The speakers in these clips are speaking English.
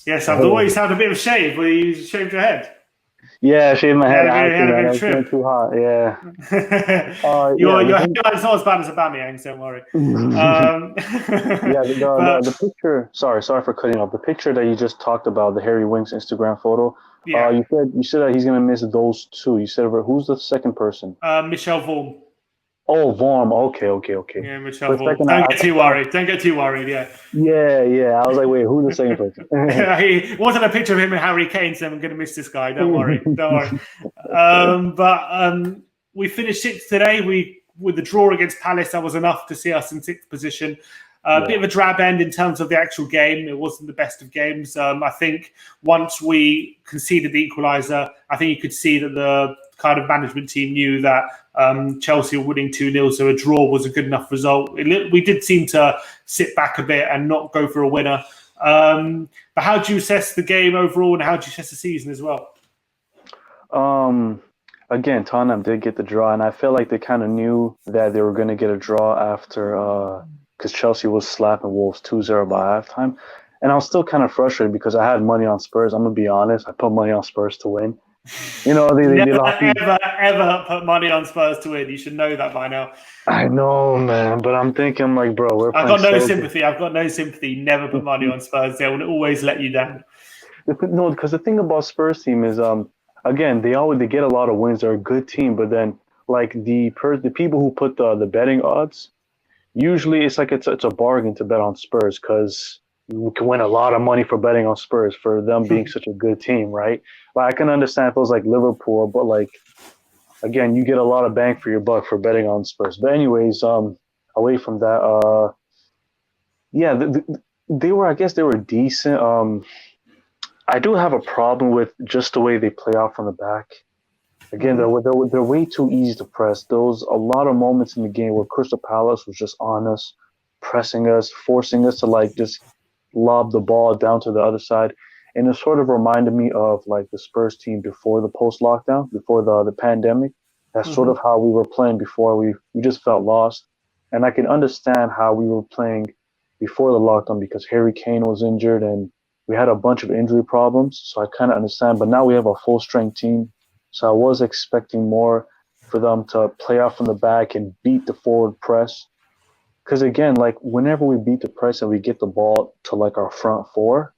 Yes, I've always had a bit of shave where you shaved your head. Yeah, I shaved my head. I had You to, had a man. bit It of was getting trim. too hot. Yeah. Yeah. Your hairline's not as bad as a Bamiyang's, don't worry. Um, Yeah. but The picture. Sorry for cutting off. The picture that you just talked about, the Harry Winks Instagram photo. yeah, You said that he's gonna miss those two. You said who's the second person? Michelle Vaughan. Oh, Vorm. Okay. Yeah, Michelle For a Vaughan. second, Don't I get too thought. worried. Don't get too worried. Yeah. Yeah. I was like, wait, who's the second person? It wasn't a picture of him and Harry Kane, so I'm going to miss this guy. Don't worry. Don't worry. But we finished sixth today. With the draw against Palace, that was enough to see us in sixth position. A bit Yeah. of a drab end in terms of the actual game. It wasn't the best of games. I think once we conceded the equaliser, I think you could see that the kind of management team knew that Chelsea were winning 2-0, so a draw was a good enough result. We did seem to sit back a bit and not go for a winner. But how do you assess the game overall, and how do you assess the season as well? Um, Again, Tottenham did get the draw, and I feel like they kind of knew that they were going to get a draw after because Chelsea was slapping Wolves 2-0 by halftime. And I was still kind of frustrated because I had money on Spurs. I'm gonna be honest, I put money on Spurs to win. You know, they Never, lost me. ever put money on Spurs to win. You should know that by now. I know, man, but I'm thinking like, bro, we're I've playing got no so good. sympathy. I've got no sympathy. Never put money on Spurs. They will always let you down. No, because the thing about Spurs team is, again, they get a lot of wins. They're a good team, but then like the people who put the betting odds, usually it's like it's a bargain to bet on Spurs because you can win a lot of money for betting on Spurs for them being such a good team, right? Like I can understand if it was like Liverpool, but like again, you get a lot of bang for your buck for betting on Spurs. But anyways, away from that, yeah, they were, I guess they were decent. I do have a problem with just the way they play out from the back. Again, Mm-hmm. they're way too easy to press. There was a lot of moments in the game where Crystal Palace was just on us, pressing us, forcing us to like just lob the ball down to the other side. And it sort of reminded me of like the Spurs team before the post lockdown, before the pandemic. That's sort Mm-hmm. of how we were playing before. We just felt lost. And I can understand how we were playing before the lockdown because Harry Kane was injured and we had a bunch of injury problems. So I kind of understand. But now we have a full strength team. So I was expecting more for them to play out from the back and beat the forward press. Because again, like whenever we beat the press and we get the ball to like our front four,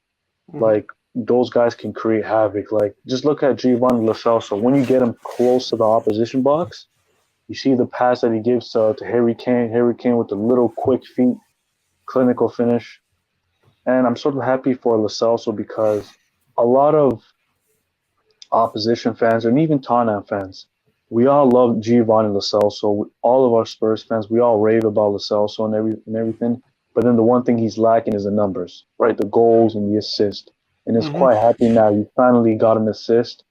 Mm-hmm. like those guys can create havoc. Like just look at Giovanni Lo Celso. When you get him close to the opposition box, you see the pass that he gives to Harry Kane. Harry Kane with the little quick feet, clinical finish. And I'm sort of happy for Lo Celso because a lot of opposition fans and even Tottenham fans, we all love Giovanni Lo Celso. All of our Spurs fans, we all rave about Lo Celso and everything. But then the one thing he's lacking is the numbers, right? The goals and the assist. And it's Mm-hmm. quite happy now. You finally got an assist.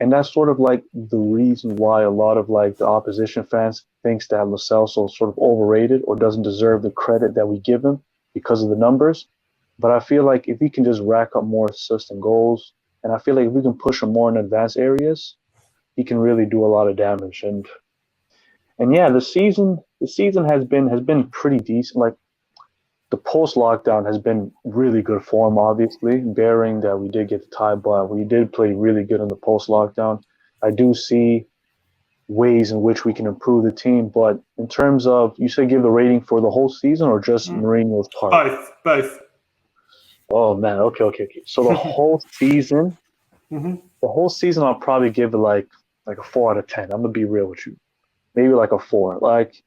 And that's sort of like the reason why a lot of like the opposition fans thinks that Lo Celso is sort of overrated or doesn't deserve the credit that we give him because of the numbers. But I feel like if he can just rack up more assists and goals, and I feel like if we can push him more in advanced areas, he can really do a lot of damage. And yeah, the season has been pretty decent. Like the post lockdown has been really good form, obviously, bearing that we did get the tie, but we did play really good in the post lockdown. I do see ways in which we can improve the team, but in terms of you say give the rating for the whole season or just Mm-hmm. Mourinho's part? Both. Oh man, okay. So Mm-hmm. the whole season, I'll probably give it like a 4 out of 10. I'm gonna be real with you, maybe like a four. Like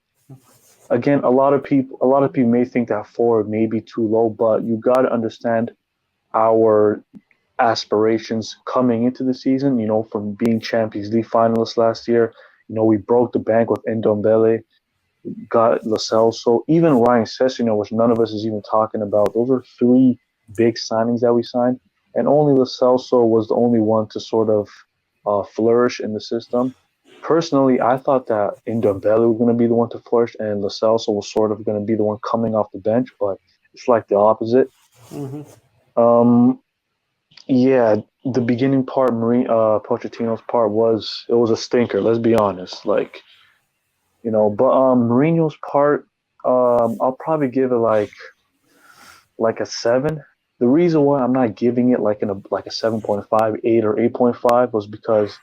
again, a lot of people may think that four may be too low, but you got to understand our aspirations coming into the season. You know, from being Champions League finalists last year, you know, we broke the bank with Ndombele, got Lo Celso, even Ryan Sessegnon, which none of us is even talking about. Those are three big signings that we signed, and only Lo Celso was the only one to sort of flourish in the system. Personally, I thought that Ndombele was going to be the one to flourish, and Lo Celso was sort of going to be the one coming off the bench, but it's like the opposite. Mm-hmm. Um, Yeah, the beginning part, Pochettino's part was a stinker. Let's be honest. Like, but Mourinho's part, I'll probably give it like a 7. The reason why I'm not giving it like a 7.5, 8 or 8.5 was because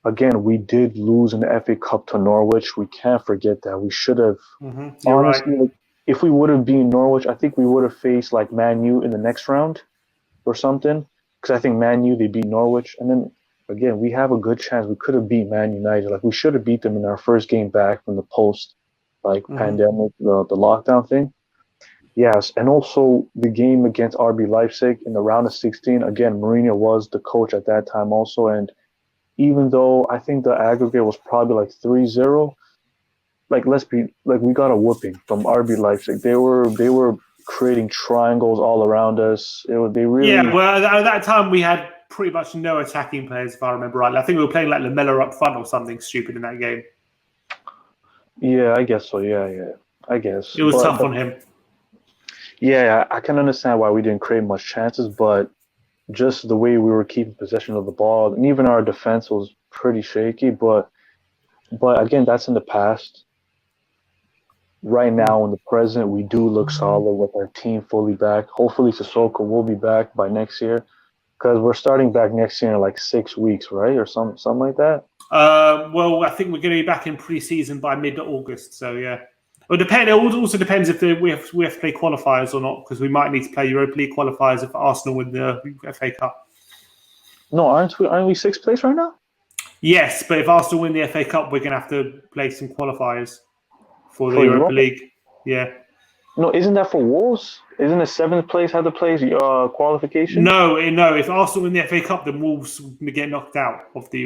again we did lose in the FA Cup to Norwich. We can't forget that. We should have You're right. honestly, like, if we would have beaten Norwich, I think we would have faced like Man U in the next round or something. Because I think Man U they beat Norwich, and then again we have a good chance we could have beat Man United. Like we should have beat them in our first game back from the post like Hmm. pandemic, the lockdown thing. Yes, and also the game against RB Leipzig in the round of 16. Again, Mourinho was the coach at that time also, and even though I think the aggregate was probably like 3-0, like let's be like we got a whooping from RB Leipzig. They were creating triangles all around us. They Yeah, really. well, at that time we had pretty much no attacking players, if I remember rightly. I think we were playing like Lamella up front or something stupid in that game. Yeah, I guess so. Yeah, yeah, I guess. It was But tough on him. yeah, I can understand why we didn't create much chances, but just the way we were keeping possession of the ball, and even our defense was pretty shaky. But again, that's in the past. Right Mm. now, in the present, we do look solid with our team fully back. Hopefully, Sissoko will be back by next year because we're starting back next year in like 6 weeks, right, or something like that. Well, I think we're going to be back in pre-season by mid-August. So yeah, well, depend. It also depends if we have to play qualifiers or not, because we might need to play Europa League qualifiers if Arsenal win the FA Cup. No, aren't we sixth place right now? Yes, but if Arsenal win the FA Cup, we're going to have to play some qualifiers for the For Europa Europa? League. Yeah. No, isn't that for Wolves? Isn't the seventh place have to play qualification? No. If Arsenal win the FA Cup, then Wolves get knocked out of the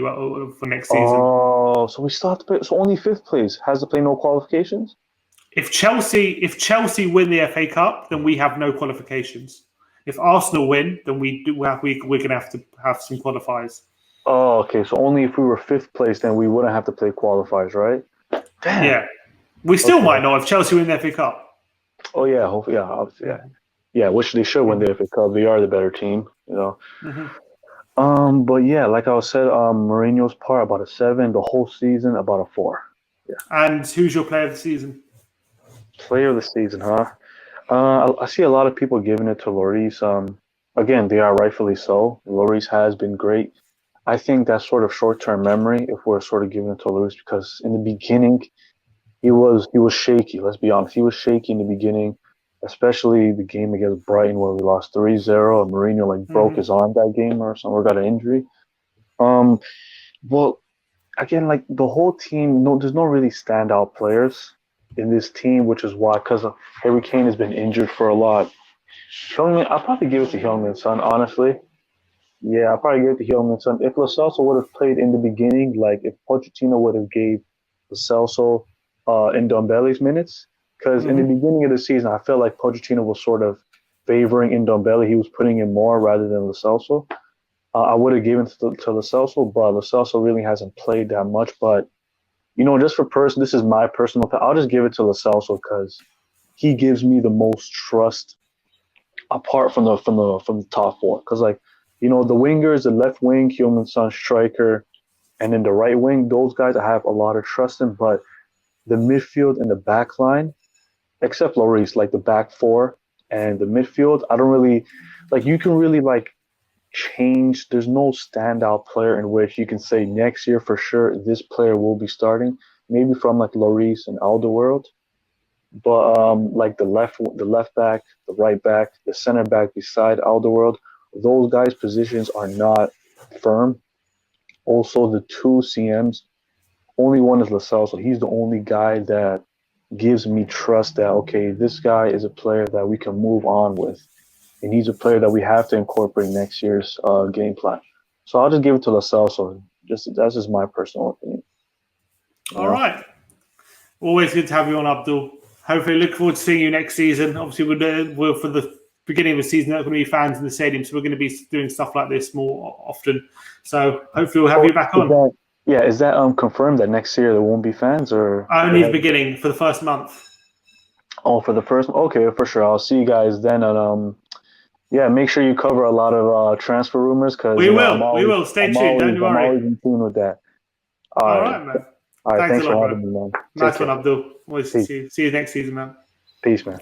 for next season. Oh, so we still have to play. So only fifth place has to play no qualifications. If Chelsea win the FA Cup, then we have no qualifications. If Arsenal win, then we're going to have some qualifiers. Oh, okay. So only if we were fifth place, then we wouldn't have to play qualifiers, right? Damn. Yeah, we still Okay. might not if Chelsea win the FA Cup. Oh yeah. Hopefully, yeah. Obviously, yeah. Yeah. Which they should win the FA Cup. They are the better team. Mm-hmm. But yeah, like I said, Mourinho's part about a 7. The whole season about a 4. Yeah. And who's your player of the season? Player of the season, huh? I see a lot of people giving it to Lloris. Again, they are rightfully so. Lloris has been great. I think that's sort of short-term memory if we're sort of giving it to Lloris because in the beginning he was shaky. Let's be honest, he was shaky in the beginning, especially the game against Brighton where we lost 3-0 and Mourinho like broke Mm-hmm. his arm that game or something or got an injury. Um, well, again, like the whole team, no, there's no really standout players in this team, which is why because Harry Kane has been injured for a lot. Heung-min, I'll probably give it to Heung-min Son, honestly. Yeah, I'll probably give it to Heung-min Son. If Lo Celso would have played in the beginning, like if Pochettino would have gave Lo Celso in Ndombele's minutes, because in the Mm-hmm. beginning of the season, I felt like Pochettino was sort of favoring Ndombele. He was putting in more rather than Lo Celso. I would have given to Lo Celso, but Lo Celso really hasn't played that much. But just for this is my personal. I'll just give it to Lo Celso because he gives me the most trust apart from the top four. Because the wingers, the left wing, Human Son, striker, and then the right wing, those guys I have a lot of trust in. But the midfield and the back line, except Lloris, like the back four and the midfield, I don't really like. You can really like change. There's no standout player in which you can say next year for sure this player will be starting. Maybe from like Lloris and Alderweireld, but like the left back, the right back, the center back beside Alderweireld, those guys' positions are not firm. Also, the two CMs, only one is Lascelles, so he's the only guy that gives me trust that okay, this guy is a player that we can move on with, and he's a player that we have to incorporate next year's game plan. So I'll just give it to Lascelles. So just that's just my personal opinion. You All know. right. Always good to have you on, Abdul. Hopefully, look forward to seeing you next season. Obviously, we're for the beginning of the season. There are going to be fans in the stadium, so we're going to be doing stuff like this more often. So hopefully, we'll have So you back is on. that yeah? Is that confirmed that next year there won't be fans or they Only the have? beginning for the first month. Oh, for the first. Okay, for sure. I'll see you guys then. Yeah, make sure you cover a lot of transfer rumors because We will. We will. Stay tuned. Don't you I'm worry. always in tune with that. All All right, right, man. all right. Thanks a Thanks lot, for bro. having me, man. Take Nice one, care. Abdul. Always Peace. see you next season, man. Peace, man.